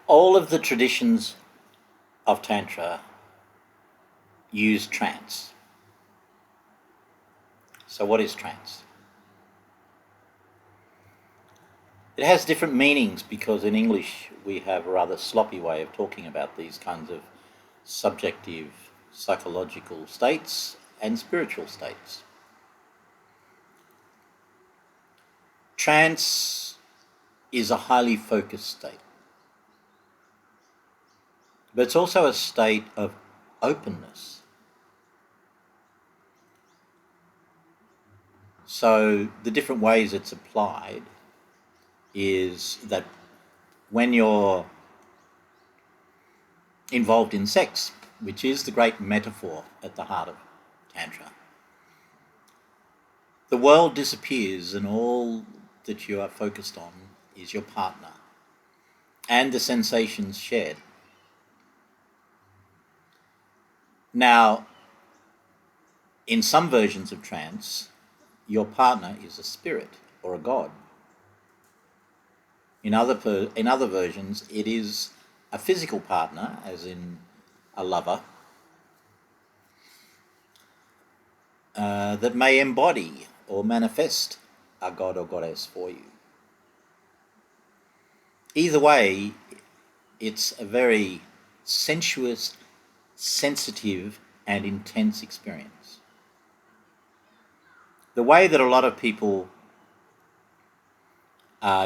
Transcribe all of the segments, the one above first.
All of the traditions of Tantra use trance. So what is trance? It has different meanings because in English we have a rather sloppy way of talking about these kinds of subjective psychological states and spiritual states. Trance is a highly focused state, but it's also a state of openness. So the different ways it's applied is that when you're involved in sex, which is the great metaphor at the heart of Tantra, the world disappears and all that you are focused on is your partner and the sensations shared. Now, in some versions of trance, your partner is a spirit or a god. In other versions, it is a physical partner, as in a lover, that may embody or manifest a god or goddess for you. Either way, it's a very sensuous, sensitive, and intense experience. The way that a lot of people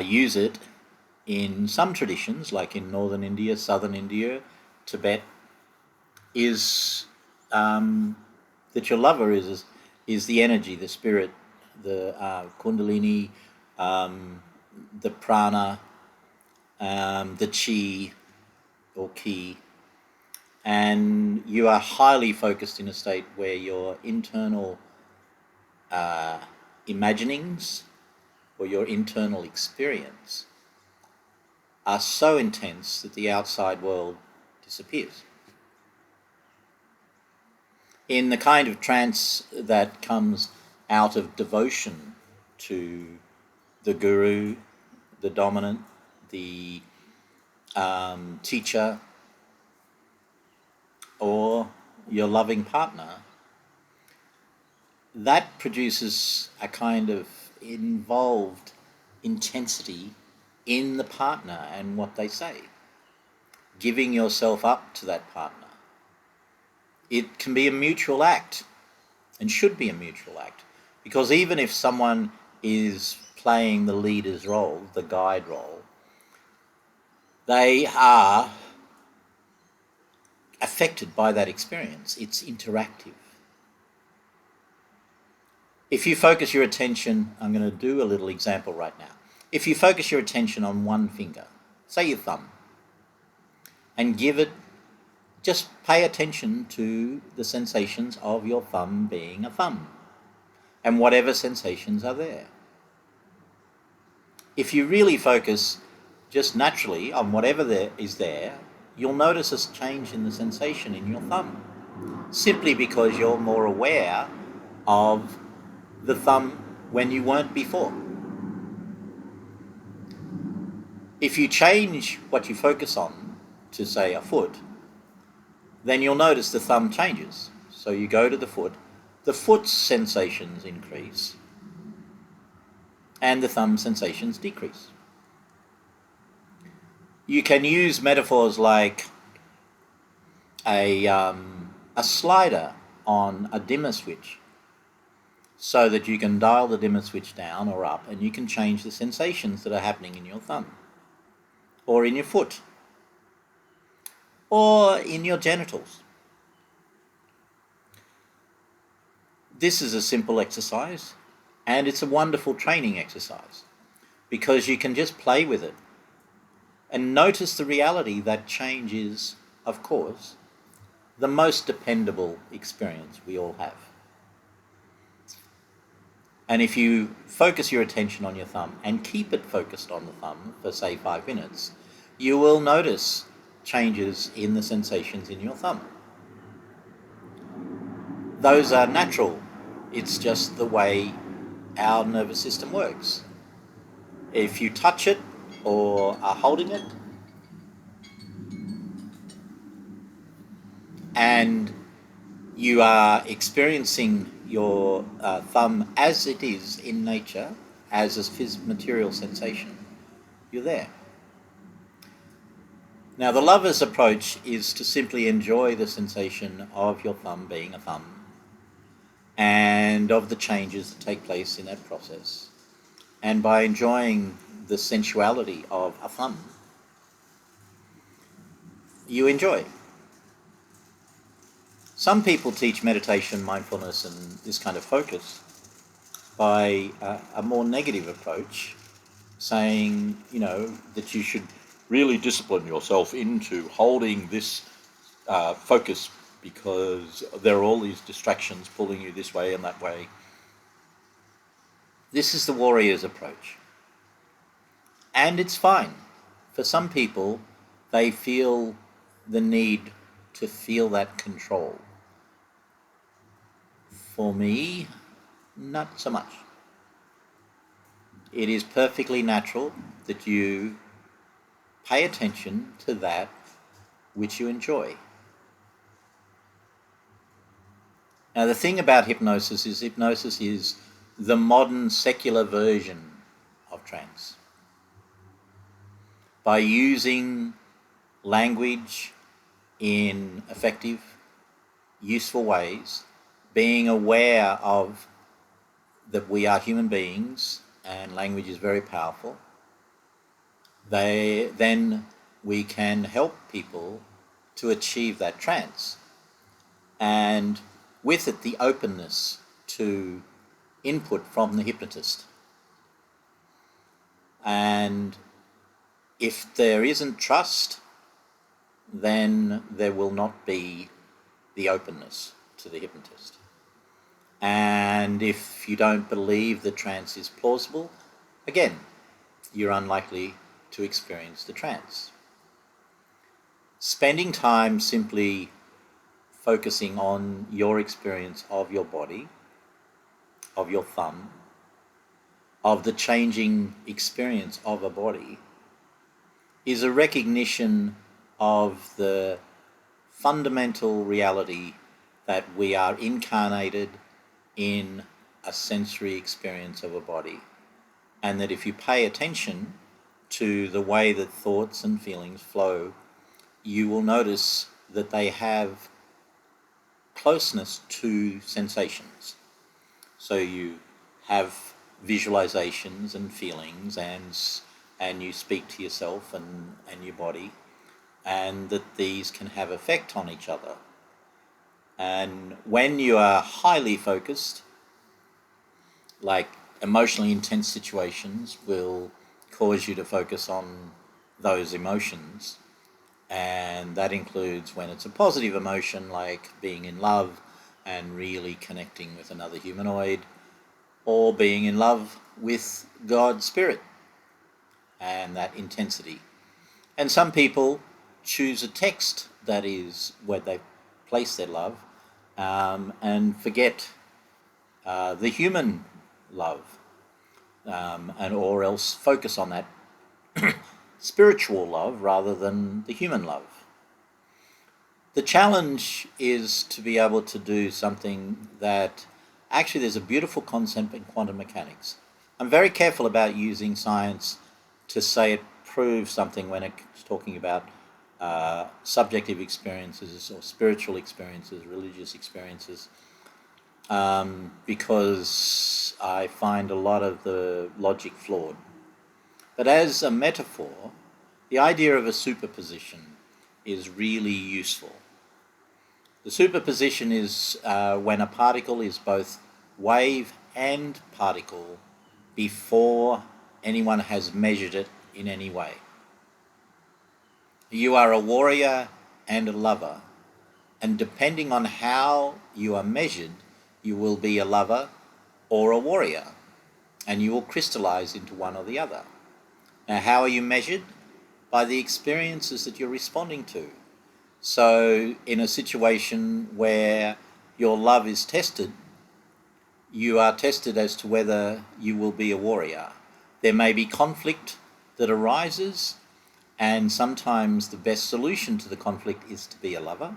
use it in some traditions, like in northern India, southern India, Tibet, is that your lover is the energy, the spirit, the kundalini, the prana, the chi or ki, and you are highly focused in a state where your internal imaginings or your internal experience are so intense that the outside world disappears. In the kind of trance that comes out of devotion to the guru, the dominant, the teacher, or your loving partner, that produces a kind of involved intensity in the partner and what they say, giving yourself up to that partner. It can be a mutual act and should be a mutual act, because even if someone is playing the leader's role, the guide role, they are affected by that experience. It's interactive. If you focus your attention, I'm going to do a little example right now. If you focus your attention on one finger, say your thumb, and just pay attention to the sensations of your thumb being a thumb, and whatever sensations are there. If you really focus just naturally on whatever there is there, you'll notice a change in the sensation in your thumb, simply because you're more aware of the thumb when you weren't before. If you change what you focus on to, say, a foot, then you'll notice the thumb changes. So you go to the foot's sensations increase, and the thumb sensations decrease. You can use metaphors like a slider on a dimmer switch, so that you can dial the dimmer switch down or up, and you can change the sensations that are happening in your thumb, or in your foot, or in your genitals. This is a simple exercise, and it's a wonderful training exercise, because you can just play with it and notice the reality that change is, of course, the most dependable experience we all have. And if you focus your attention on your thumb and keep it focused on the thumb for, say, 5 minutes, you will notice changes in the sensations in your thumb. Those are natural. It's just the way our nervous system works. If you touch it or are holding it, and you are experiencing your thumb as it is in nature, as a material sensation, you're there. Now, the lover's approach is to simply enjoy the sensation of your thumb being a thumb and of the changes that take place in that process. And by enjoying the sensuality of a thumb, you enjoy. Some people teach meditation, mindfulness, and this kind of focus by a more negative approach, saying, that you should really discipline yourself into holding this focus because there are all these distractions pulling you this way and that way. This is the warrior's approach. And it's fine. For some people, they feel the need to feel that control. For me, not so much. It is perfectly natural that you pay attention to that which you enjoy. Now, the thing about hypnosis is the modern secular version of trance. By using language in effective, useful ways, being aware of that we are human beings and language is very powerful, then we can help people to achieve that trance. And with it, the openness to input from the hypnotist. And if there isn't trust, then there will not be the openness to the hypnotist. And if you don't believe the trance is plausible, again, you're unlikely to experience the trance. Spending time simply focusing on your experience of your body, of your thumb, of the changing experience of a body, is a recognition of the fundamental reality that we are incarnated in a sensory experience of a body. And that if you pay attention to the way that thoughts and feelings flow, you will notice that they have closeness to sensations. So you have visualizations and feelings, and you speak to yourself and your body, and that these can have effect on each other. And when you are highly focused, like emotionally intense situations will cause you to focus on those emotions. And that includes when it's a positive emotion, like being in love and really connecting with another humanoid, or being in love with God's Spirit and that intensity. And some people choose a text that is where they place their love, and forget the human love, or else focus on that spiritual love rather than the human love. The challenge is to be able to do something that actually there's a beautiful concept in quantum mechanics. I'm very careful about using science to say it proves something when it's talking about subjective experiences or spiritual experiences, religious experiences, because I find a lot of the logic flawed. But as a metaphor, the idea of a superposition is really useful. The superposition is when a particle is both wave and particle before anyone has measured it in any way. You are a warrior and a lover, and depending on how you are measured, you will be a lover or a warrior, and you will crystallize into one or the other. Now, how are you measured? By the experiences that you're responding to. So in a situation where your love is tested, you are tested as to whether you will be a warrior. There may be conflict that arises, and sometimes the best solution to the conflict is to be a lover.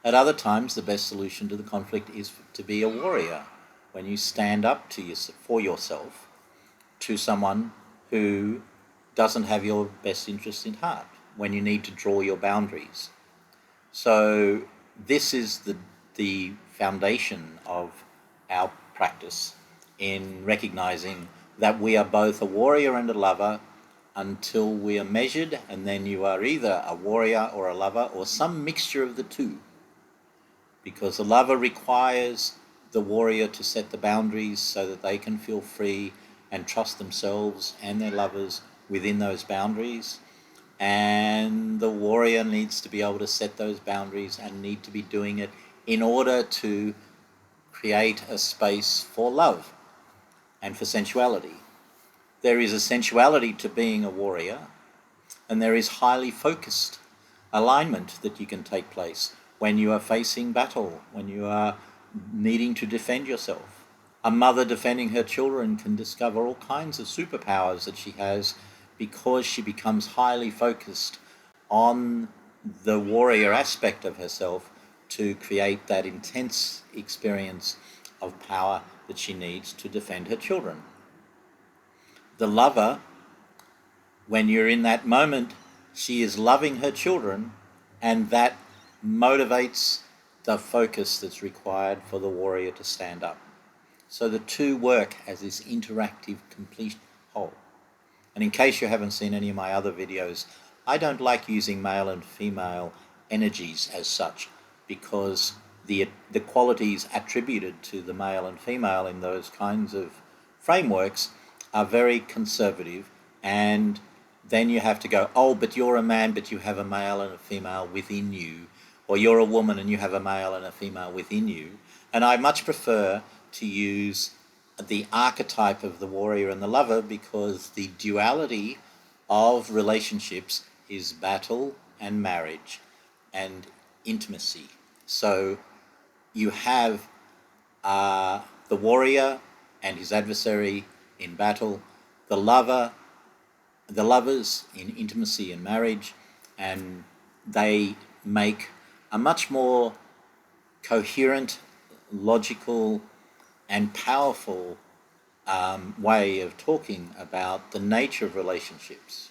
At other times, the best solution to the conflict is to be a warrior, when you stand up for yourself to someone who doesn't have your best interest in heart, when you need to draw your boundaries. So this is the foundation of our practice, in recognizing that we are both a warrior and a lover until we are measured, and then you are either a warrior or a lover or some mixture of the two. Because the lover requires the warrior to set the boundaries so that they can feel free and trust themselves and their lovers within those boundaries. And the warrior needs to be able to set those boundaries and need to be doing it in order to create a space for love and for sensuality. There is a sensuality to being a warrior, and there is highly focused alignment that you can take place when you are facing battle, when you are needing to defend yourself. A mother defending her children can discover all kinds of superpowers that she has because she becomes highly focused on the warrior aspect of herself to create that intense experience of power that she needs to defend her children. The lover, when you're in that moment, she is loving her children, and that motivates the focus that's required for the warrior to stand up. So the two work as this interactive, complete whole. And in case you haven't seen any of my other videos, I don't like using male and female energies as such, because the qualities attributed to the male and female in those kinds of frameworks are very conservative, and then you have to go, oh, but you're a man, but you have a male and a female within you, or you're a woman and you have a male and a female within you. And I much prefer to use the archetype of the warrior and the lover, because the duality of relationships is battle and marriage and intimacy. So you have the warrior and his adversary in battle, the lovers in intimacy and marriage, and they make a much more coherent, logical, and powerful way of talking about the nature of relationships.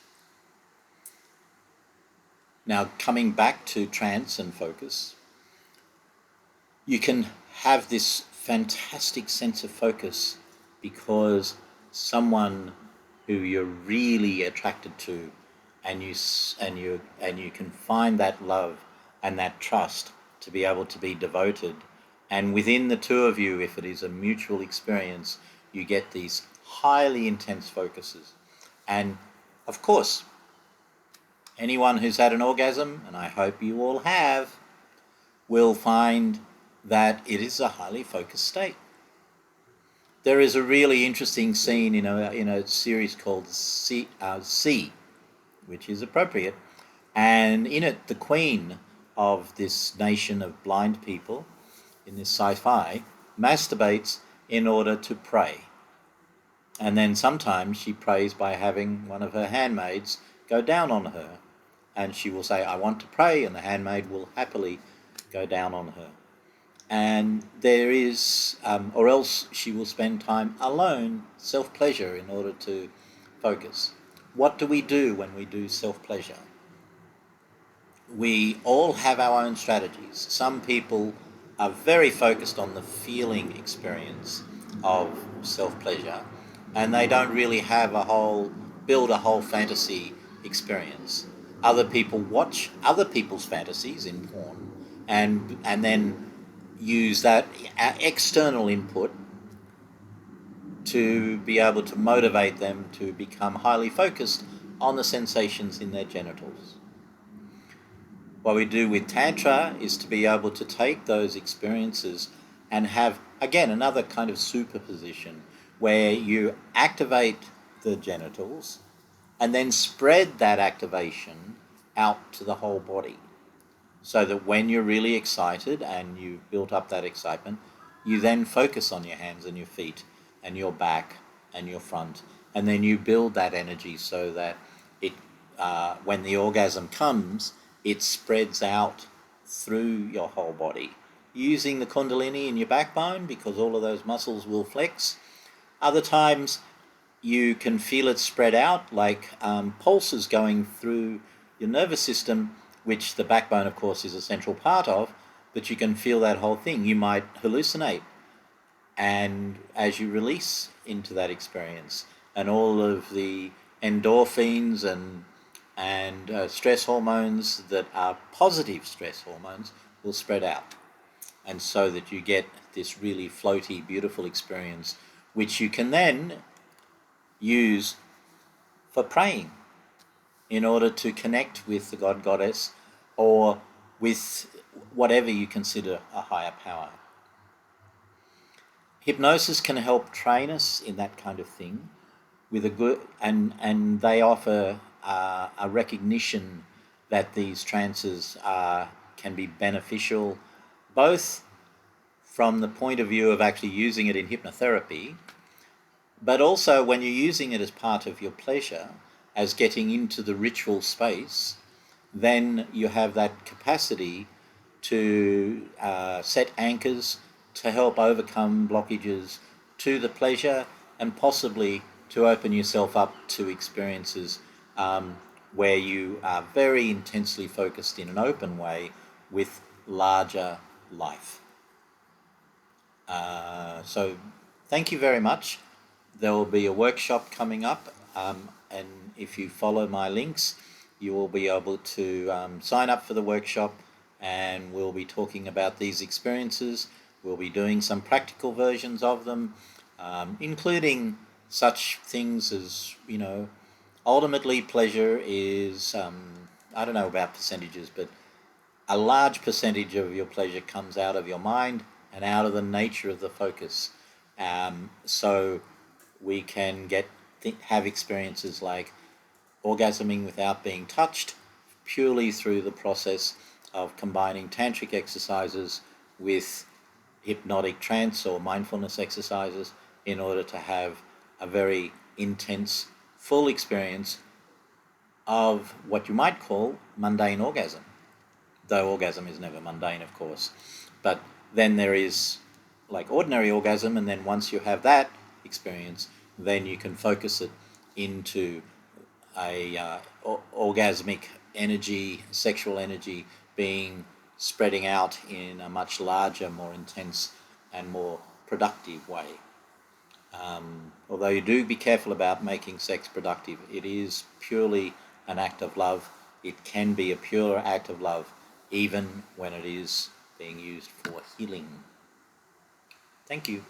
Now, coming back to trance and focus, you can have this fantastic sense of focus because someone who you're really attracted to, and you can find that love and that trust to be able to be devoted. And within the two of you, if it is a mutual experience, you get these highly intense focuses. And of course, anyone who's had an orgasm, and I hope you all have, will find that it is a highly focused state. There is a really interesting scene in a series called C, which is appropriate, and in it the queen of this nation of blind people in this sci-fi masturbates in order to pray. And then sometimes she prays by having one of her handmaids go down on her, and she will say, I want to pray, and the handmaid will happily go down on her. And there is, or else she will spend time alone, self-pleasure, in order to focus. What do we do when we do self-pleasure? We all have our own strategies. Some people are very focused on the feeling experience of self-pleasure, and they don't really build a whole fantasy experience. Other people watch other people's fantasies in porn and then use that external input to be able to motivate them to become highly focused on the sensations in their genitals. What we do with Tantra is to be able to take those experiences and have, again, another kind of superposition where you activate the genitals and then spread that activation out to the whole body. So that when you're really excited and you've built up that excitement, you then focus on your hands and your feet and your back and your front, and then you build that energy so that when the orgasm comes, it spreads out through your whole body, using the Kundalini in your backbone because all of those muscles will flex. Other times you can feel it spread out like pulses going through your nervous system, which the backbone, of course, is a central part of, but you can feel that whole thing. You might hallucinate, and as you release into that experience, and all of the endorphins and stress hormones that are positive stress hormones will spread out, and so that you get this really floaty, beautiful experience, which you can then use for praying in order to connect with the God Goddess or with whatever you consider a higher power. Hypnosis can help train us in that kind of thing with a good, and they offer a recognition that these trances can be beneficial, both from the point of view of actually using it in hypnotherapy, but also when you're using it as part of your pleasure, as getting into the ritual space, then you have that capacity to set anchors to help overcome blockages to the pleasure, and possibly to open yourself up to experiences where you are very intensely focused in an open way with larger life. So thank you very much. There will be a workshop coming up, and if you follow my links, you will be able to sign up for the workshop, and we'll be talking about these experiences. We'll be doing some practical versions of them, including such things as, ultimately pleasure is, I don't know about percentages, but a large percentage of your pleasure comes out of your mind and out of the nature of the focus. So we can have experiences like orgasming without being touched, purely through the process of combining tantric exercises with hypnotic trance or mindfulness exercises in order to have a very intense, full experience of what you might call mundane orgasm. Though orgasm is never mundane, of course. But then there is like ordinary orgasm, and then once you have that experience, then you can focus it into a orgasmic energy, sexual energy being spreading out in a much larger, more intense and more productive way. Although you do be careful about making sex productive, it is purely an act of love. It can be a pure act of love even when it is being used for healing. Thank you.